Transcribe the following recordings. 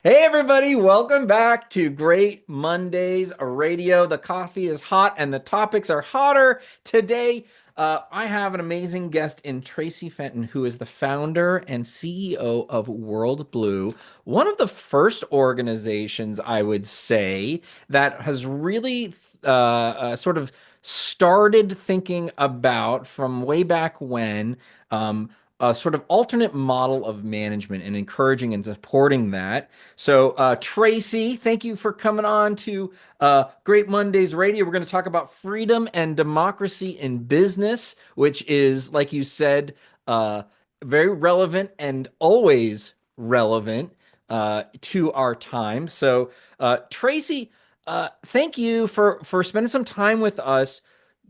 Hey everybody, welcome back to Great Mondays Radio. The coffee is hot and the topics are hotter. Today, I have an amazing guest in Traci Fenton, who is the founder and CEO of WorldBlu, one of the first organizations, I would say, that has really sort of started thinking about from way back when. A sort of alternate model of management and encouraging and supporting that. So, Traci, thank you for coming on to Great Mondays Radio. We're going to talk about freedom and democracy in business, which is, like you said, very relevant and always relevant to our time. So, Traci, thank you for spending some time with us.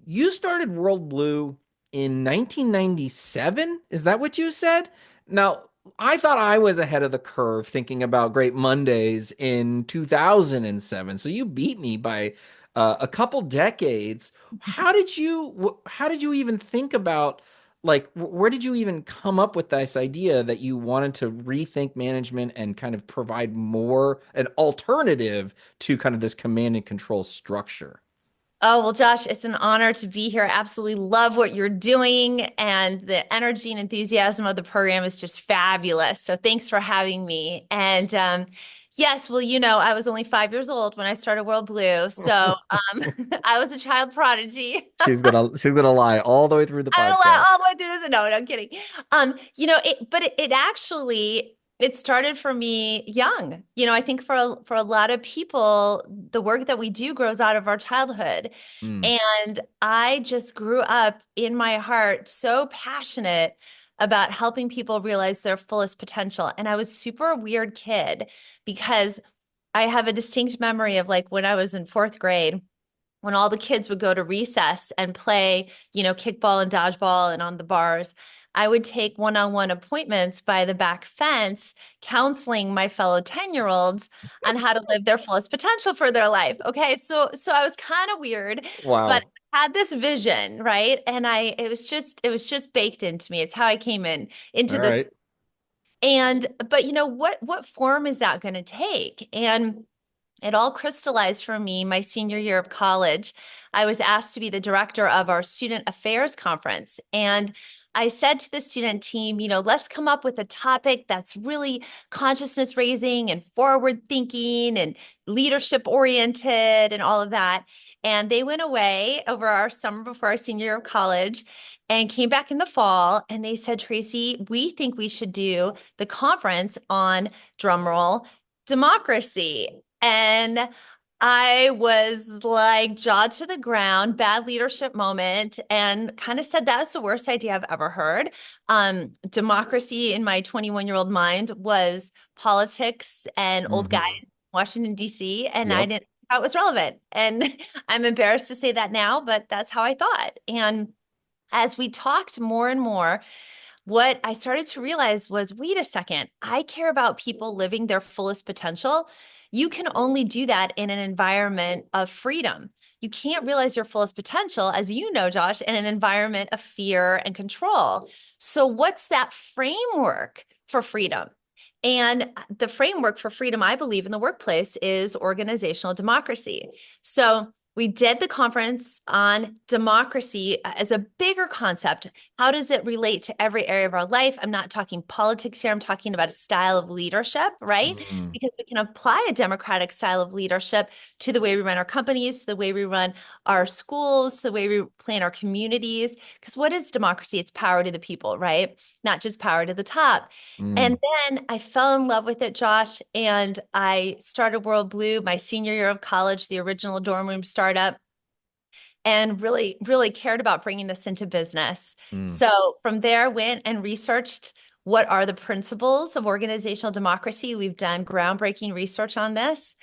You started WorldBlu in 1997. Is that what you said? Now, I thought I was ahead of the curve thinking about Great Mondays in 2007. So you beat me by a couple decades. How did you even think about where did you even come up with this idea that you wanted to rethink management and kind of provide more an alternative to kind of this command and control structure? Oh, well, Josh, it's an honor to be here. Absolutely love what you're doing, and the energy and enthusiasm of the program is just fabulous. So thanks for having me. And yes, well, I was only 5 years old when I started WorldBlu. So I was a child prodigy. She's gonna lie all the way through the I don't podcast. all the way through this. No, I'm kidding. It actually it started for me young. I think for a lot of people, the work that we do grows out of our childhood. Mm. And I just grew up in my heart so passionate about helping people realize their fullest potential. And I was super weird kid because I have a distinct memory of like when I was in fourth grade when all the kids would go to recess and play, kickball and dodgeball and on the bars, I would take one-on-one appointments by the back fence, counseling my fellow 10-year-olds on how to live their fullest potential for their life. Okay. So I was kind of weird, but Wow. I had this vision, right? And it was just baked into me. It's how I came All into this. right. But what form is that going to take? And it all crystallized for me my senior year of college. I was asked to be the director of our student affairs conference. And I said to the student team, let's come up with a topic that's really consciousness raising and forward thinking and leadership oriented and all of that. And they went away over our summer before our senior year of college and came back in the fall. And they said, Traci, we think we should do the conference on drumroll democracy. And I was like jaw to the ground, bad leadership moment, and kind of said that was the worst idea I've ever heard. Democracy in my 21-year-old mind was politics and old guys Hmm. in Washington, D.C., and I Yep. didn't thought it was relevant. And I'm embarrassed to say that now, but that's how I thought. And as we talked more and more, what I started to realize was, wait a second, I care about people living their fullest potential. You can only do that in an environment of freedom. You can't realize your fullest potential, as you know, Josh, in an environment of fear and control. So, what's that framework for freedom? And the framework for freedom, I believe, in the workplace is organizational democracy. So, we did the conference on democracy as a bigger concept. How does it relate to every area of our life? I'm not talking politics here. I'm talking about a style of leadership, right? Mm. Because we can apply a democratic style of leadership to the way we run our companies, to the way we run our schools, to the way we plan our communities. Because what is democracy? It's power to the people, right? Not just power to the top. And Mm. then I fell in love with it, Josh, and I started WorldBlu my senior year of college, the original dorm room startup, and really, really cared about bringing this into business. Mm. So from there, went and researched what are the principles of organizational democracy. We've done groundbreaking research on this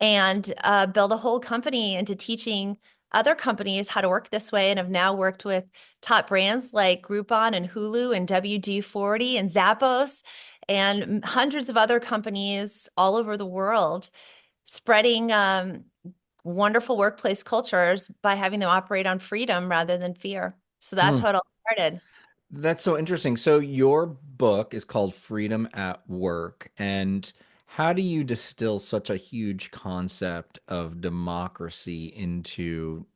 and built a whole company into teaching other companies how to work this way and have now worked with top brands like Groupon and Hulu and WD-40 and Zappos and hundreds of other companies all over the world, spreading wonderful workplace cultures by having them operate on freedom rather than fear. So that's Mm. how it all started. That's so interesting. So your book is called Freedom at Work, and how do you distill such a huge concept of democracy into,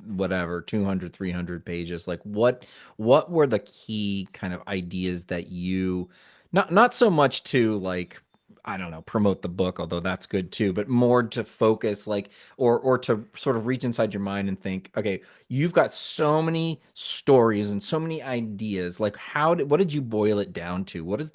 whatever, 200, 300 pages? Like what were the key kind of ideas that you not so much to like I don't know, promote the book, although that's good too, but more to focus like or to sort of reach inside your mind and think, okay, you've got so many stories and so many ideas. Like what did you boil it down to? What is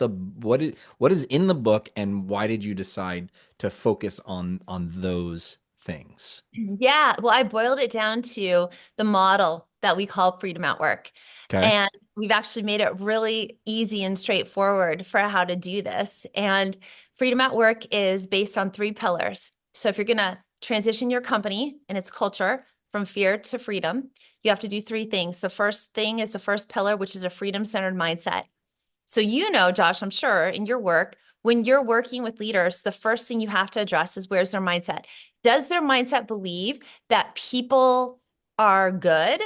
in the book and why did you decide to focus on those things? Yeah, well, I boiled it down to the model that we call freedom at work. Okay. And we've actually made it really easy and straightforward for how to do this. And freedom at work is based on three pillars. So if you're going to transition your company and its culture from fear to freedom, you have to do three things. The first thing is the first pillar, which is a freedom-centered mindset. So, Josh, I'm sure in your work, when you're working with leaders, the first thing you have to address is where's their mindset? Does their mindset believe that people are good,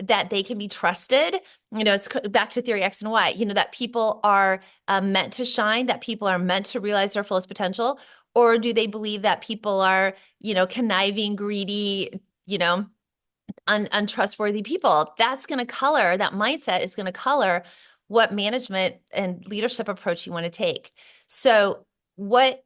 that they can be trusted? It's back to theory X and Y, that people are meant to shine, that people are meant to realize their fullest potential? Or do they believe that people are, conniving, greedy, untrustworthy people? That's going to color, that mindset is going to color what management and leadership approach you want to take. So what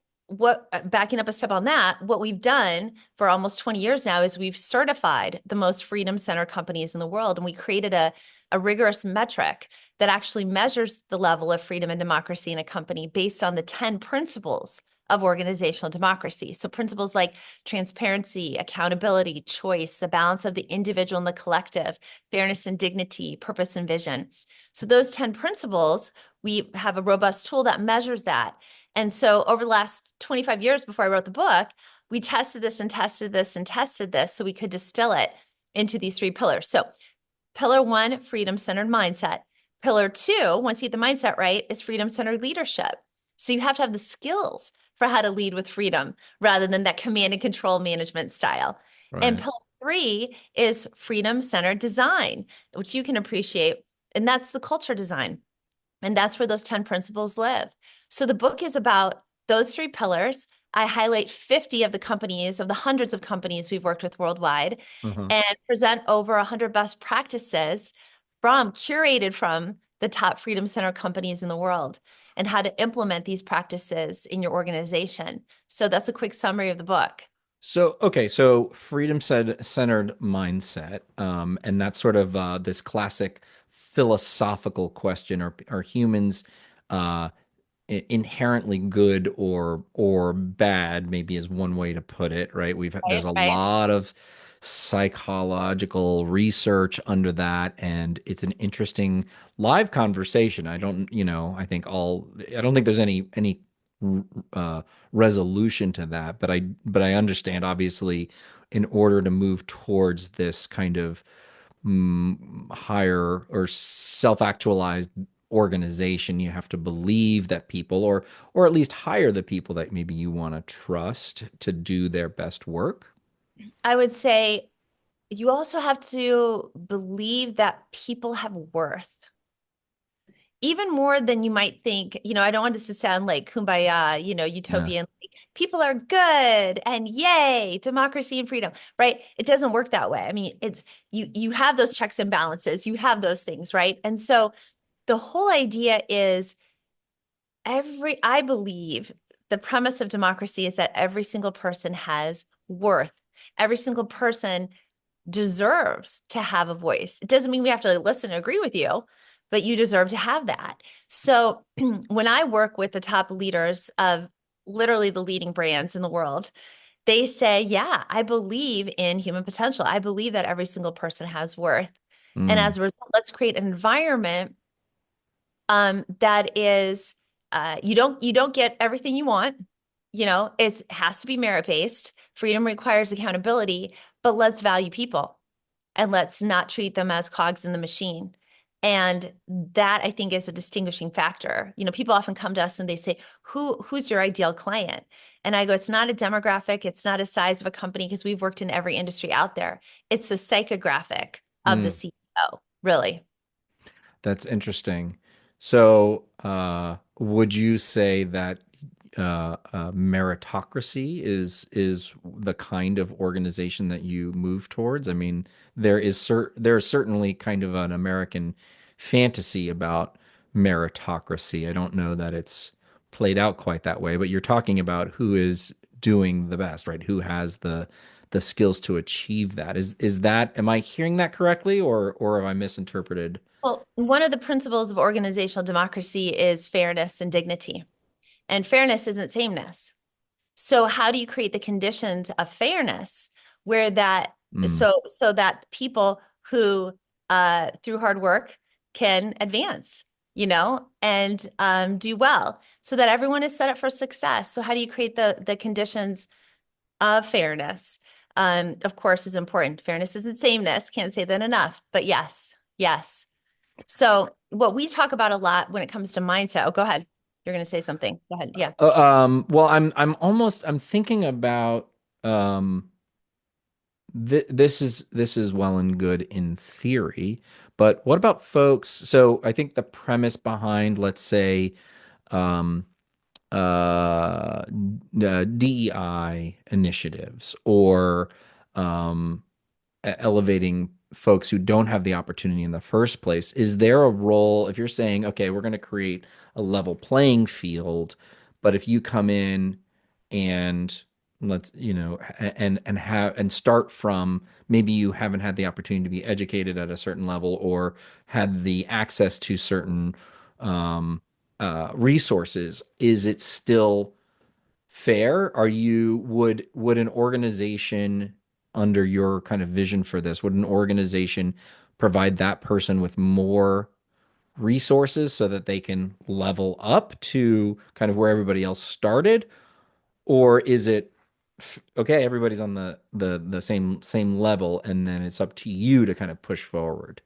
backing up a step on that, what we've done for almost 20 years now is we've certified the most freedom center companies in the world. And we created a rigorous metric that actually measures the level of freedom and democracy in a company based on the 10 principles of organizational democracy. So principles like transparency, accountability, choice, the balance of the individual and the collective, fairness and dignity, purpose and vision. So those 10 principles, we have a robust tool that measures that. And so over the last 25 years before I wrote the book, we tested this and tested this and tested this so we could distill it into these three pillars. So pillar one, freedom-centered mindset. Pillar two, once you get the mindset right, is freedom-centered leadership. So you have to have the skills for how to lead with freedom rather than that command and control management style. And Right. pillar three is freedom-centered design, which you can appreciate. And that's the culture design. And that's where those 10 principles live. So the book is about those three pillars. I highlight 50 of the companies, of the hundreds of companies we've worked with worldwide, Uh-huh. and present over 100 best practices curated from the top Freedom Center companies in the world and how to implement these practices in your organization. So that's a quick summary of the book. So, okay, so centered mindset, and that's sort of this classic philosophical question: are humans uh, inherently good or bad? Maybe is one way to put it, right? There's Right, a right. lot of psychological research under that, and it's an interesting live conversation. I don't think there's any uh, resolution to that, but I understand obviously in order to move towards this kind of higher or self-actualized organization, you have to believe that people or at least hire the people that maybe you want to trust to do their best work. I would say you also have to believe that people have worth. Even more than you might think. I don't want this to sound like kumbaya, Yeah. utopian. Like, people are good and yay, democracy and freedom, right? It doesn't work that way. I mean, it's you have those checks and balances, you have those things, right? And so the whole idea is I believe the premise of democracy is that every single person has worth. Every single person deserves to have a voice. It doesn't mean we have to listen and agree with you, but you deserve to have that. So when I work with the top leaders of literally the leading brands in the world, they say, yeah, I believe in human potential. I believe that every single person has worth. And Mm, as a result, let's create an environment that is you don't get everything you want. It has to be merit based. Freedom requires accountability, but let's value people and let's not treat them as cogs in the machine. And that I think is a distinguishing factor. People often come to us and they say, who's your ideal client? And I go, it's not a demographic, it's not a size of a company, because we've worked in every industry out there. It's the psychographic of the mm. CEO, really. That's interesting. So, would you say that? meritocracy is the kind of organization that you move towards? I mean, there's certainly kind of an American fantasy about meritocracy. I don't know that it's played out quite that way, but you're talking about who is doing the best, right? Who has the skills to achieve that? Is that, am I hearing that correctly, or have I misinterpreted? Well, one of the principles of organizational democracy is fairness and dignity. And fairness isn't sameness. So how do you create the conditions of fairness where that Mm, so that people who through hard work can advance, and do well so that everyone is set up for success. So how do you create the conditions of fairness? Of course, is important. Fairness isn't sameness. Can't say that enough. But yes, yes. So what we talk about a lot when it comes to mindset. Oh, go ahead. You're going to say something. Go ahead. Yeah. well, I'm thinking about this is well and good in theory, but what about folks? So I think the premise behind, let's say, um, DEI initiatives or um, elevating folks who don't have the opportunity in the first place, is there a role if you're saying, okay, we're going to create a level playing field, but if you come in and let's, and have and start from maybe you haven't had the opportunity to be educated at a certain level or had the access to certain resources, is it still fair? Would an organization, under your kind of vision for this, would an organization provide that person with more resources so that they can level up to kind of where everybody else started? Or is it okay, everybody's on the same level, and then it's up to you to kind of push forward?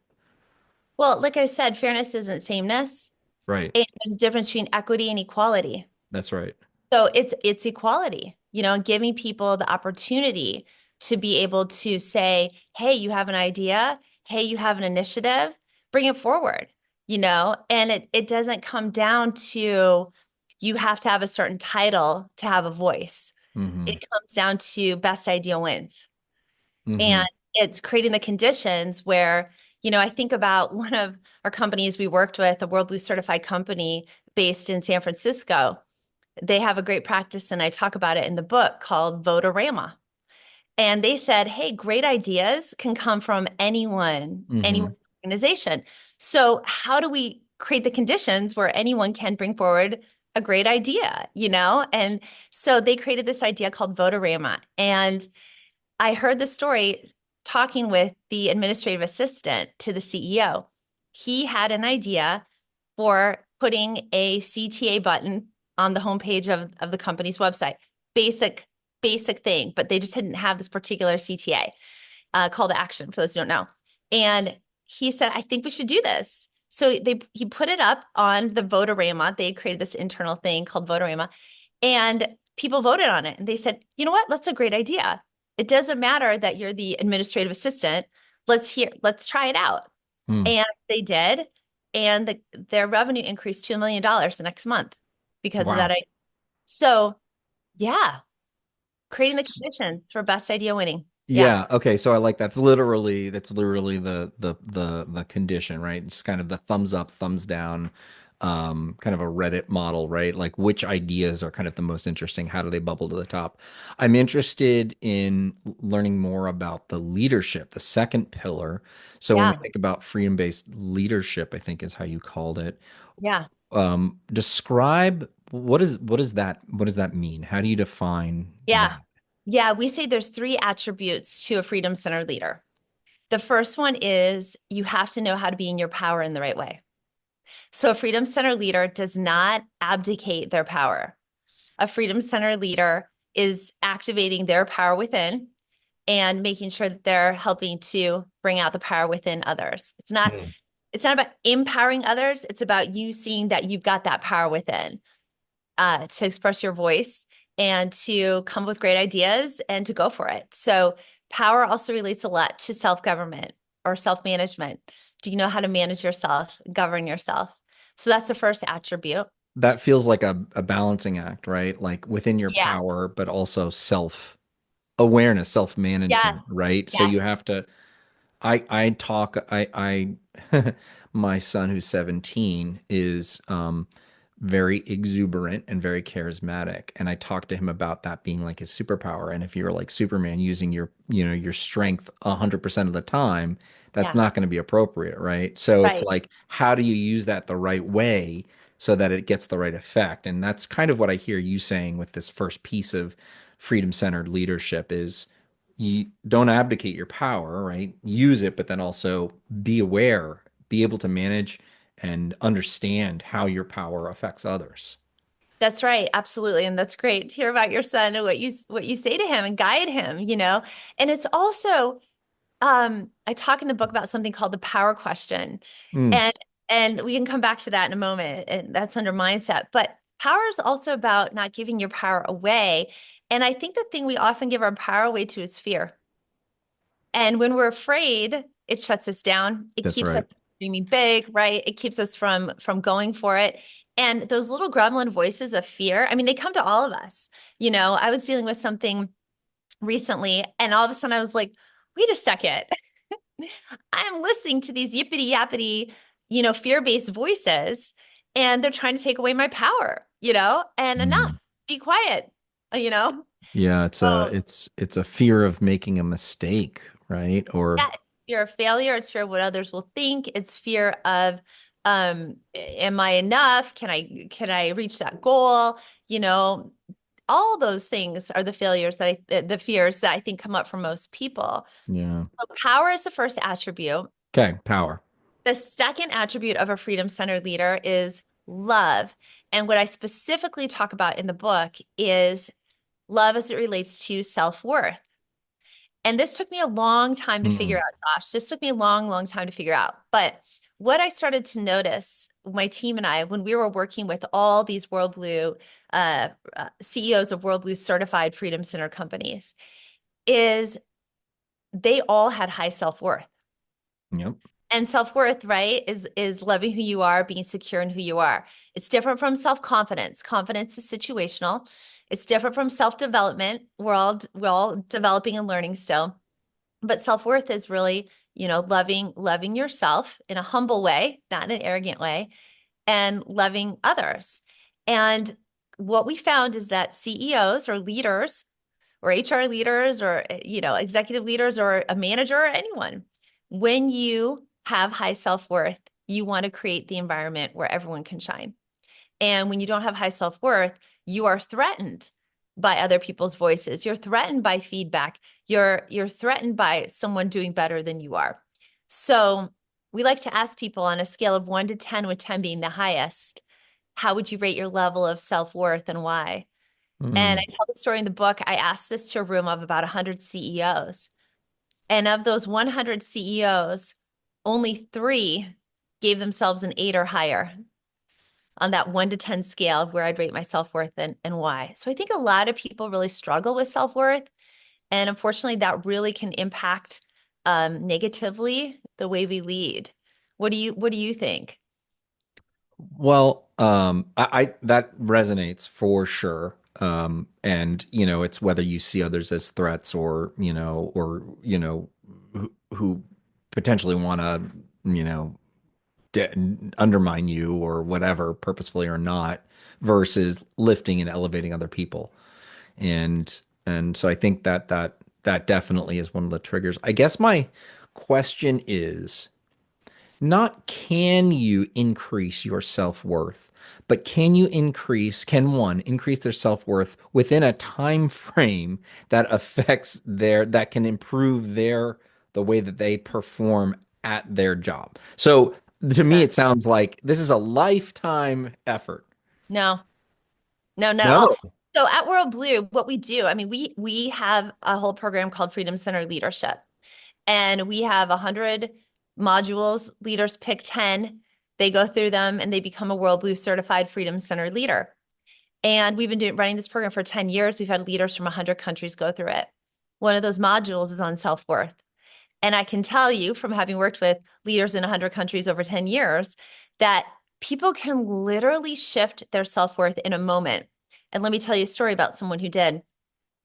Well, like I said, fairness isn't sameness. Right. And there's a difference between equity and equality. That's right. So it's equality, and giving people the opportunity to be able to say, hey, you have an idea, hey, you have an initiative, bring it forward, and it doesn't come down to you have to have a certain title to have a voice. Mm-hmm. It comes down to best idea wins. Mm-hmm. And it's creating the conditions where, I think about one of our companies we worked with, a WorldBlu certified company based in San Francisco. They have a great practice, and I talk about it in the book called Votorama. And they said, hey, great ideas can come from any Mm-hmm. organization. So how do we create the conditions where anyone can bring forward a great idea, And so they created this idea called Votorama. And I heard the story talking with the administrative assistant to the CEO. He had an idea for putting a CTA button on the homepage of the company's website. Basic, basic thing, but they just didn't have this particular CTA call to action for those who don't know. And he said, I think we should do this. So he put it up on the Votorama. They created this internal thing called Votorama, and people voted on it. And they said, you know what? That's a great idea. It doesn't matter that you're the administrative assistant. Let's try it out. Mm. And they did. And their revenue increased $2 million the next month because of that Wow. idea. So yeah, creating the conditions for best idea winning. Yeah. Yeah, okay, so I like that's literally the condition, right? It's kind of the thumbs up, thumbs down, kind of a Reddit model, right? Like which ideas are kind of the most interesting? How do they bubble to the top? I'm interested in learning more about the leadership, the second pillar. So when we Yeah. think about freedom-based leadership, I think is how you called it. Yeah. Describe what does that mean? How do you define Yeah. that? Yeah. We say there's three attributes to a freedom center leader. The first one is you have to know how to be in your power in the right way. So a freedom center leader does not abdicate their power. A freedom center leader is activating their power within and making sure that they're helping to bring out the power within others. It's not about empowering others. It's about you seeing that you've got that power within to express your voice and to come up with great ideas and to go for it. So power also relates a lot to self-government or self-management. Do you know how to manage yourself, govern yourself? So that's the first attribute. that feels like a balancing act, right? Like within your Yeah. power, but also self awareness, self management, Yes. right? So Yes. you have to I talk I my son who's 17 is very exuberant and very charismatic, and I talk to him about that being like his superpower. And if you're like Superman using your your strength 100% of the time, that's Yeah. not going to be appropriate, right? So it's Right. like, how do you use that the right way so that it gets the right effect? And that's kind of what I hear you saying with this first piece of freedom-centered leadership is you don't abdicate your power, right? Use it, but then also be aware, be able to manage and understand how your power affects others. That's right. Absolutely. And that's great to hear about your son and what you say to him and guide him, you know. And it's also I talk in the book about something called the power question. Mm, And and we can come back to that in a moment. And that's under mindset. But power is also about not giving your power away. And I think the thing we often give our power away to is fear. And when we're afraid, it shuts us down. It that's keeps us right. dreaming big, right? It keeps us from going for it. And those little gremlin voices of fear, I mean, they come to all of us. You know, I was dealing with something recently, and all of a sudden I was like, wait a second. I'm listening to these yippity yappity, fear-based voices, and they're trying to take away my power, and enough, Mm. be quiet, you know? Yeah, So it's a fear of making a mistake, right? Or yeah, it's fear of failure. It's fear of what others will think. It's fear of, am I enough? Can I reach that goal? You know, all those things are the failures the fears that I think come up for most people. yeah. So power is the first attribute. Okay, power. The second attribute of a freedom-centered leader is love. And what I specifically talk about in the book is love as it relates to self-worth. And this took me a long time to figure Mm, out, Josh. This took me a long, long time to figure out. But what I started to notice, my team and I, when we were working with all these WorldBlu CEOs of WorldBlu certified Freedom Center companies, is they all had high self-worth. yep. And self-worth, right, is loving who you are, being secure in who you are. It's different from self-confidence. Confidence is situational. It's different from self-development. We're all developing and learning still. But self-worth is really, loving yourself in a humble way, not in an arrogant way, and loving others. And what we found is that CEOs or leaders or HR leaders or executive leaders or a manager or anyone, when you have high self-worth, you want to create the environment where everyone can shine. And when you don't have high self-worth, you are threatened by other people's voices. You're threatened by feedback. You're threatened by someone doing better than you are. So we like to ask people on a scale of 1 to 10, with 10 being the highest, how would you rate your level of self-worth and why? And I Mm, tell the story in the book. I asked this to a room of about 100 CEOs. And of those 100 CEOs, only three gave themselves an 8 or higher on that 1 to 10 scale of where I'd rate my self-worth and why. So I think a lot of people really struggle with self-worth. And unfortunately, that really can impact negatively the way we lead. What do you think? well, I that resonates for sure. And it's whether you see others as threats or, who potentially want to, you know, undermine you or whatever, purposefully or not, versus lifting and elevating other people. And so I think that definitely is one of the triggers. I guess my question is not can you increase your self-worth, but can one increase their self-worth within a time frame that can improve the way that they perform at their job. So to me, Sense. it sounds like this is a lifetime effort. No, no, not at all. No. So at WorldBlu, what we do, I mean, we have a whole program called Freedom Center Leadership. And we have 100 modules. Leaders pick 10. They go through them and they become a WorldBlu certified Freedom Center leader. And we've been running this program for 10 years. We've had leaders from 100 countries go through it. One of those modules is on self-worth. And I can tell you from having worked with leaders in 100 countries over 10 years that people can literally shift their self-worth in a moment. And let me tell you a story about someone who did.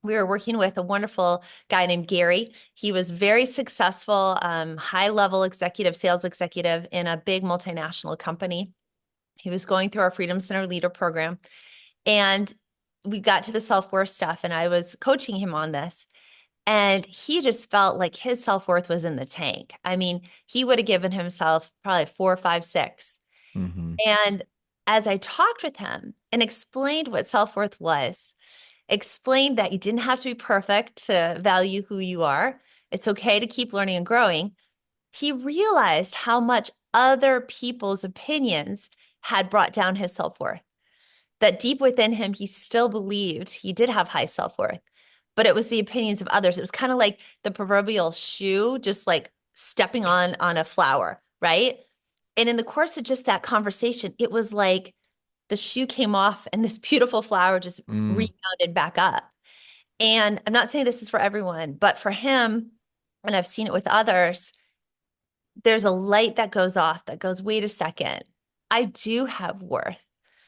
We were working with a wonderful guy named Gary. He was very successful, high-level executive, sales executive in a big multinational company. He was going through our Freedom Center Leader program, and we got to the self-worth stuff, and I was coaching him on this. And he just felt like his self-worth was in the tank. I mean, he would have given himself probably 4, 5, 6. Hmm. And as I talked with him and explained what self-worth was, explained that you didn't have to be perfect to value who you are. It's okay to keep learning and growing. He realized how much other people's opinions had brought down his self-worth. That deep within him, he still believed he did have high self-worth, but it was the opinions of others. It was kind of like the proverbial shoe, just like stepping on a flower, right? And in the course of just that conversation, it was like the shoe came off and this beautiful flower just Mm. rebounded back up. And I'm not saying this is for everyone, but for him, and I've seen it with others, there's a light that goes off that goes, wait a second, I do have worth.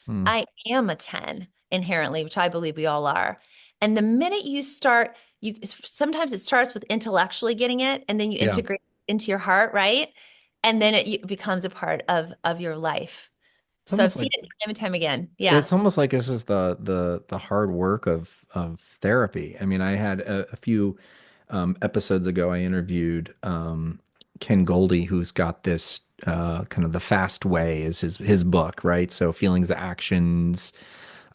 Mm. I am a 10 inherently, which I believe we all are. And the minute you start, you sometimes it starts with intellectually getting it, and then you Yeah. integrate into your heart, right? And then it becomes a part of your life. It's So I've almost seen like it time and time again. Yeah. it's almost like this is the hard work of therapy. I mean, I had a few episodes ago, I interviewed Ken Goldie, who's got this kind of the fast way is his book, right? So feelings, actions,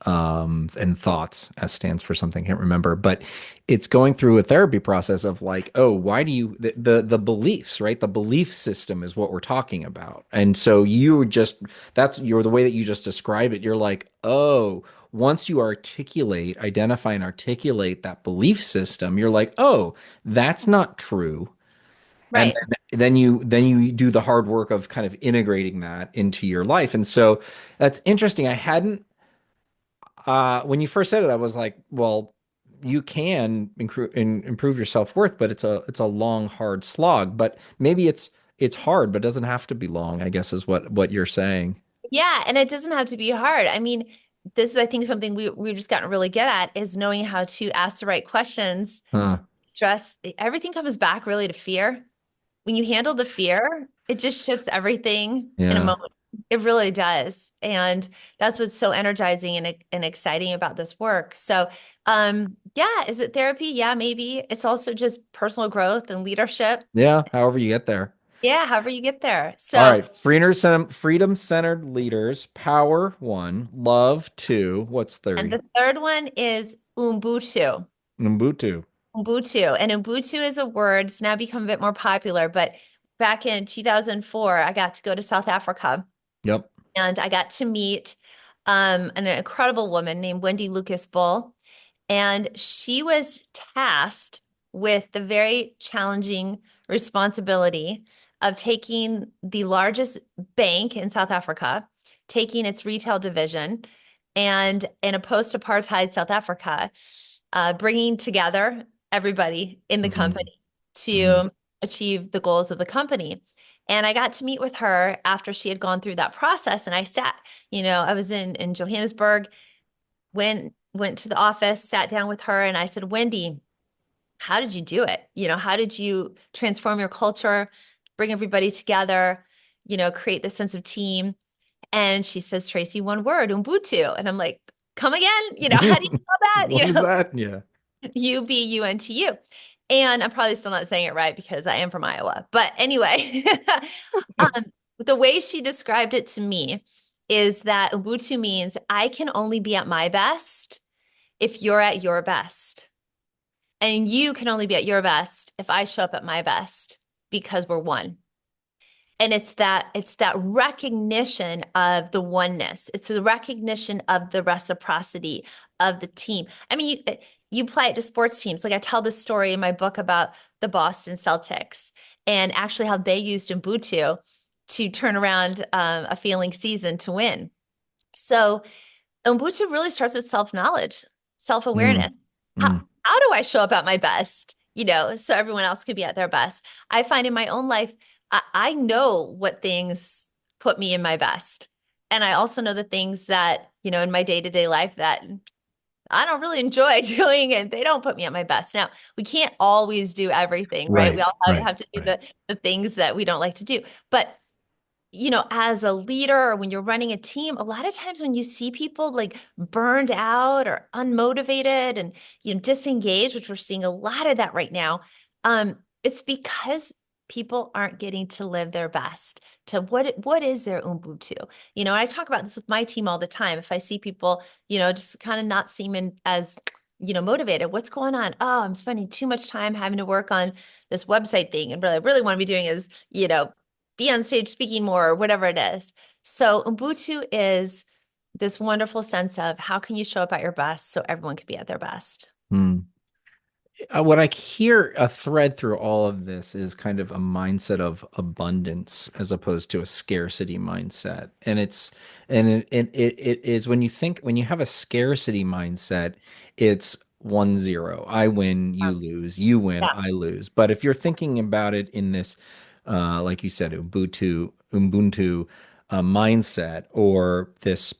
and thoughts, S stands for something I can't remember, but it's going through a therapy process of like, oh, why do you the beliefs, right? The belief system is what we're talking about, and so you just that's you're the way that you just describe it. You're like, oh, once you identify and articulate that belief system, you're like, oh, that's not true. And Right. then you do the hard work of kind of integrating that into your life. And so that's interesting. I hadn't when you first said it, I was like, well, you can improve your self-worth, but it's a long, hard slog. But maybe it's hard, but it doesn't have to be long, I guess is what you're saying. Yeah, and it doesn't have to be hard. I mean, this is, I think, something we've just gotten really good at is knowing how to ask the right questions. Huh. Stress, everything comes back really to fear. When you handle the fear, it just shifts everything in a Yeah. moment. It really does. And that's what's so energizing and exciting about this work. So, yeah, is it therapy? Yeah, maybe. It's also just personal growth and leadership. Yeah. However you get there. Yeah, however you get there. All So, right. Freedom centered leaders. Power one. Love two. What's and three? the third one is Ubuntu. Ubuntu. Ubuntu. And Ubuntu is a word, it's now become a bit more popular, but back in 2004, I got to go to South Africa Yep. and I got to meet an incredible woman named Wendy Lucas Bull. And she was tasked with the very challenging responsibility of taking the largest bank in South Africa, taking its retail division, and in a post-apartheid South Africa, bringing together everybody in the Hmm. company Hmm. to achieve the goals of the company. And I got to meet with her after she had gone through that process. And I sat, I was in Johannesburg, went to the office, sat down with her, and I said, Wendy, how did you do it? How did you transform your culture, bring everybody together, create this sense of team? And she says, Traci, one word, Ubuntu. And I'm like, come again? How do you spell that? What is that? Yeah. Ubuntu. And I'm probably still not saying it right because I am from Iowa. But anyway, the way she described it to me is that Ubuntu means I can only be at my best if you're at your best. And you can only be at your best if I show up at my best because we're one. And it's that recognition of the oneness. It's the recognition of the reciprocity of the team. I mean, you apply it to sports teams. Like I tell this story in my book about the Boston Celtics and actually how they used Ubuntu to turn around a failing season to win. So Ubuntu really starts with self-knowledge, self-awareness. Mm. How Mm. how do I show up at my best? So everyone else could be at their best. I find in my own life, I know what things put me in my best. And I also know the things that, in my day-to-day life that I don't really enjoy doing, and they don't put me at my best. Now, we can't always do everything, right? We Right, all right, have to do right. the things that we don't like to do. But as a leader or when you're running a team, a lot of times when you see people like burned out or unmotivated and disengaged, which we're seeing a lot of that right now, it's because people aren't getting to live their best. To what is their Ubuntu? I talk about this with my team all the time. If I see people, just kind of not seeming as motivated. What's going on? Oh, I'm spending too much time having to work on this website thing. And really, really want to be doing is, be on stage speaking more or whatever it is. So Ubuntu is this wonderful sense of how can you show up at your best so everyone can be at their best. Hmm. What I hear a thread through all of this is kind of a mindset of abundance as opposed to a scarcity mindset. And it is when you have a scarcity mindset, it's 1-0. I win, you lose, you win, Yeah. I lose. But if you're thinking about it in this, like you said, Ubuntu mindset, or this,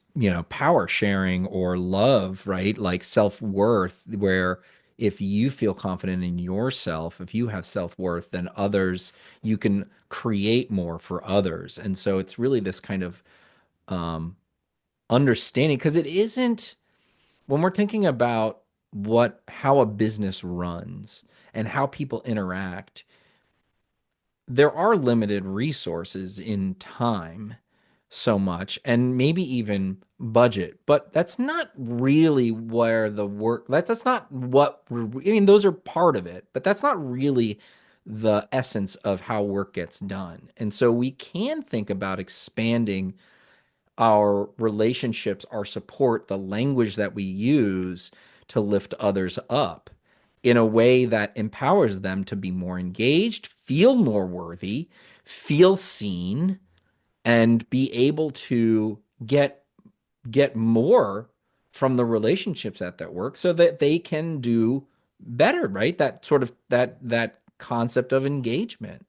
power sharing or love, right? Like self-worth, where if you feel confident in yourself, if you have self-worth, then others, you can create more for others. And so it's really this kind of um, understanding, because it isn't, when we're thinking about how a business runs and how people interact, there are limited resources in time, so much, and maybe even budget, but that's not really where the work, that's not what I mean, those are part of it, but that's not really the essence of how work gets done. And so we can think about expanding our relationships, our support, the language that we use to lift others up in a way that empowers them to be more engaged, feel more worthy, feel seen, and be able to get more from the relationships at that work so that they can do better, right? That sort of that concept of engagement.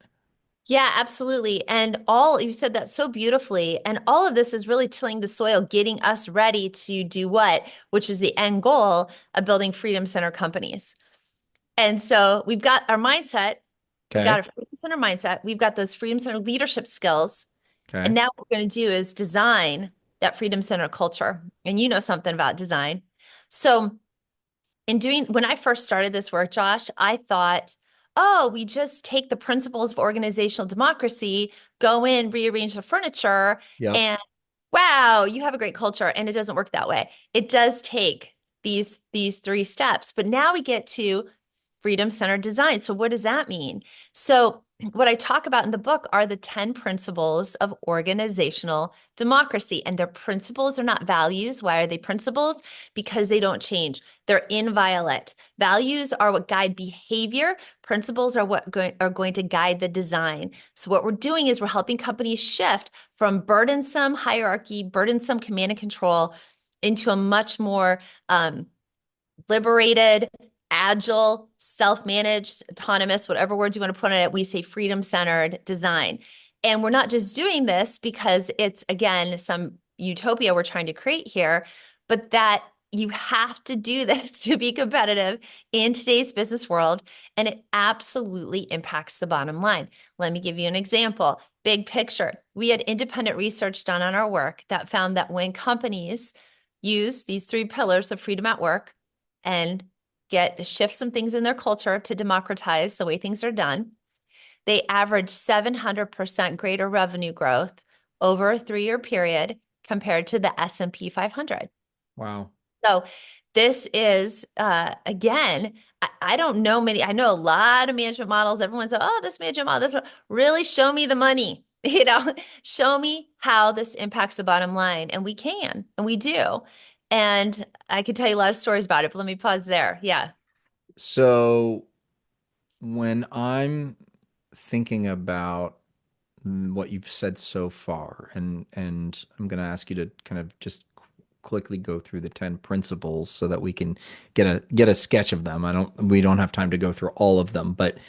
Yeah, absolutely. And all you said that so beautifully. And all of this is really tilling the soil, getting us ready to do what, which is the end goal of building freedom center companies. And so we've got our mindset, we got Okay. a freedom center mindset, we've got those freedom center leadership skills. And Okay. now what we're going to do is design that freedom center culture. And you know something about design. So when I first started this work, Josh, I thought, oh, we just take the principles of organizational democracy, go in, rearrange the furniture, Yep. and wow, you have a great culture. And it doesn't work that way. It does take these three steps. But now we get to freedom centered design. So what does that mean? So what I talk about in the book are the 10 principles of organizational democracy. And their principles are not values. Why are they principles? Because they don't change. They're inviolate. Values are what guide behavior. Principles are what are going to guide the design. So what we're doing is we're helping companies shift from burdensome hierarchy, burdensome command and control into a much more liberated, agile, self-managed, autonomous, whatever words you want to put on it, we say freedom-centered design. And we're not just doing this because it's, again, some utopia we're trying to create here, but that you have to do this to be competitive in today's business world, and it absolutely impacts the bottom line. Let me give you an example. Big picture. We had independent research done on our work that found that when companies use these three pillars of freedom at work, and shift some things in their culture to democratize the way things are done. They average 700% greater revenue growth over a 3-year period compared to the S&P 500. Wow. So this is, again, I don't know many, I know a lot of management models. Everyone's like, oh, this management model, this one. Really show me the money, show me how this impacts the bottom line. And we can, and we do. And I could tell you a lot of stories about it, but let me pause there. Yeah. So when I'm thinking about what you've said so far, and I'm going to ask you to kind of just quickly go through the 10 principles so that we can get a sketch of them. We don't have time to go through all of them, but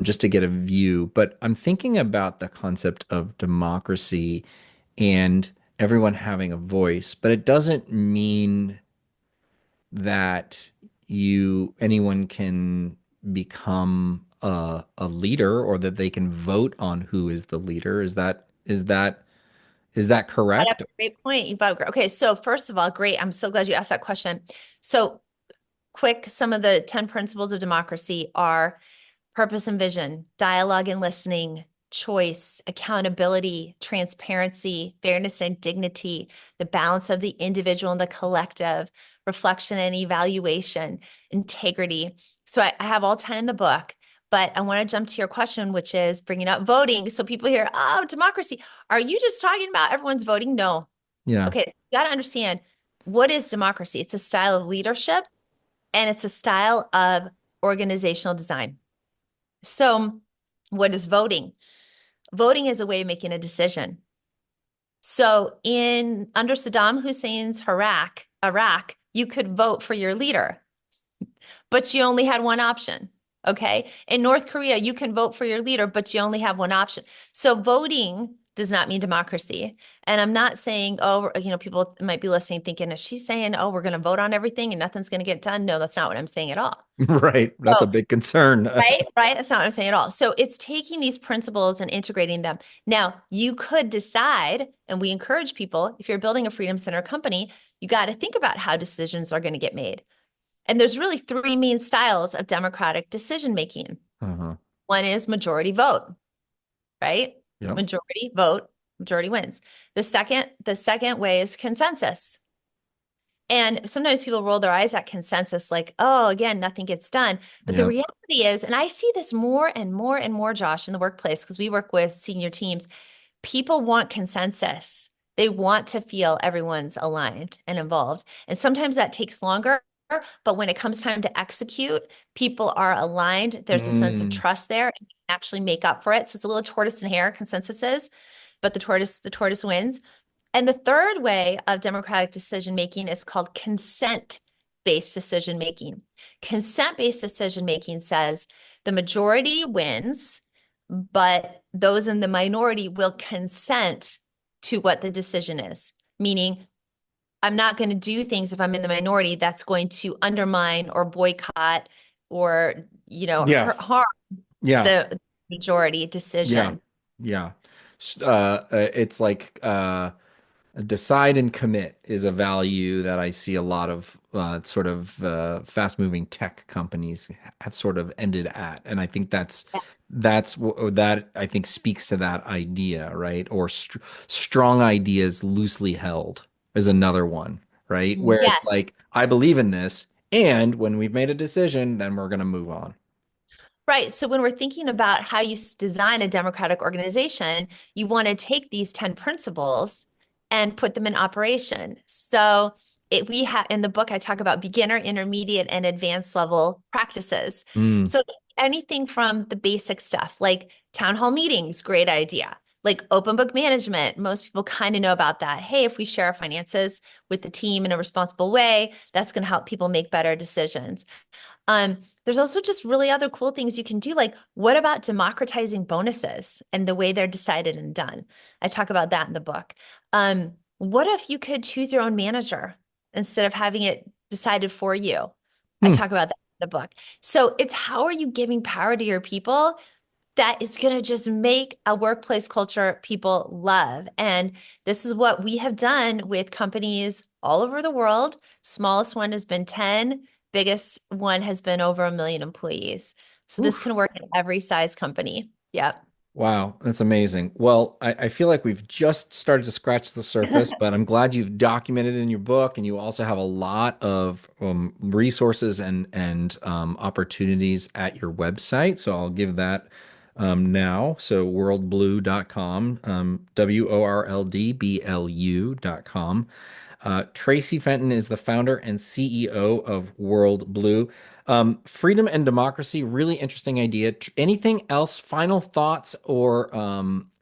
just to get a view. But I'm thinking about the concept of democracy and everyone having a voice, but it doesn't mean that anyone can become a leader or that they can vote on who is the leader. Is that Brought up correct? a great point. Okay, so first of all, great. I'm so glad you asked that question. So quick, some of the 10 principles of democracy are purpose and vision, dialogue and listening, choice, accountability, transparency, fairness and dignity, the balance of the individual and the collective, reflection and evaluation, integrity. So I have all 10 in the book, but I want to jump to your question, which is bringing up voting. So people hear, oh, democracy. Are you just talking about everyone's voting? No. Yeah. Okay, so you got to understand what is democracy? It's a style of leadership and it's a style of organizational design. So, what is voting? Voting is a way of making a decision. So, in under Saddam Hussein's Iraq, you could vote for your leader, but you only had one option. Okay. In North Korea, you can vote for your leader, but you only have one option. So, voting does not mean democracy. And I'm not saying, oh, people might be listening thinking, is she saying, oh, we're going to vote on everything and nothing's going to get done? No, that's not what I'm saying at all. Right. That's So, a big concern. right. That's not what I'm saying at all. So it's taking these principles and integrating them. Now, you could decide, and we encourage people, if you're building a Freedom Center company, you got to think about how decisions are going to get made. And there's really three main styles of democratic decision making. Uh-huh. One is majority vote, right? Yep. Majority vote, majority wins. The second way is consensus. And sometimes people roll their eyes at consensus, like, oh, again, nothing gets done. But the Yep. reality is, and I see this more and more and more, Josh, in the workplace, because we work with senior teams, people want consensus. They want to feel everyone's aligned and involved. And sometimes that takes longer. But when it comes time to execute, people are aligned. There's a sense of Mm. trust there and you can actually make up for it. So it's a little tortoise and hare consensus is, but the tortoise wins. And the third way of democratic decision making is called consent-based decision making. Consent-based decision making says the majority wins, but those in the minority will consent to what the decision is. Meaning, I'm not going to do things if I'm in the minority that's going to undermine or boycott or, Yeah. harm Yeah. the majority Yeah. decision. Yeah. It's like decide and commit is a value that I see a lot of sort of fast-moving tech companies have sort of ended at, and I think that I think speaks to that idea, right? Or strong ideas loosely held is another one, right? Where it's Yes. like I believe in this, and when we've made a decision, then we're gonna move on. Right. So when we're thinking about how you design a democratic organization, you want to take these 10 principles and put them in operation. So we have in the book, I talk about beginner, intermediate, and advanced level practices. Mm, So anything from the basic stuff like town hall meetings, great idea. Like open book management, most people kind of know about that. Hey, if we share our finances with the team in a responsible way, that's going to help people make better decisions. There's also just really other cool things you can do. Like, what about democratizing bonuses and the way they're decided and done? I talk about that in the book. What if you could choose your own manager instead of having it decided for you? I hmm. talk about that in the book. So it's how are you giving power to your people that is going to just make a workplace culture people love. And this is what we have done with companies all over the world. Smallest one has been 10, biggest one has been over 1 million employees. So this Oof. can work in every size company. Yep. Wow, that's amazing. Well, I feel like we've just started to scratch the surface, but I'm glad you've documented it in your book, and you also have a lot of resources and opportunities at your website. So I'll give that now. So worldblu.com, WORLDBLU.com. Traci Fenton is the founder and CEO of WorldBlu. Freedom and democracy, really interesting idea. Anything else, final thoughts, or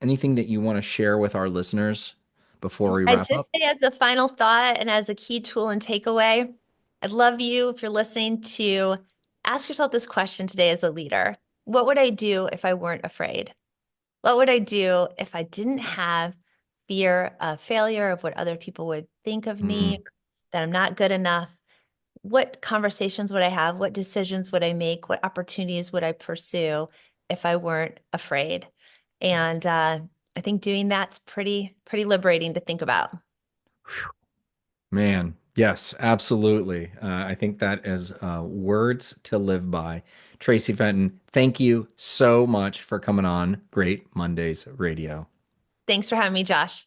anything that you want to share with our listeners before we I'd wrap up? just say as a final thought and as a key tool and takeaway, I'd love you if you're listening to ask yourself this question today as a leader. What would I do if I weren't afraid? What would I do if I didn't have fear of failure, of what other people would think of me, Mm. that I'm not good enough, what conversations would I have? What decisions would I make? What opportunities would I pursue if I weren't afraid? And I think doing that's pretty liberating to think about. Man, yes, absolutely. I think that is words to live by. Traci Fenton, thank you so much for coming on Great Mondays Radio. Thanks for having me, Josh.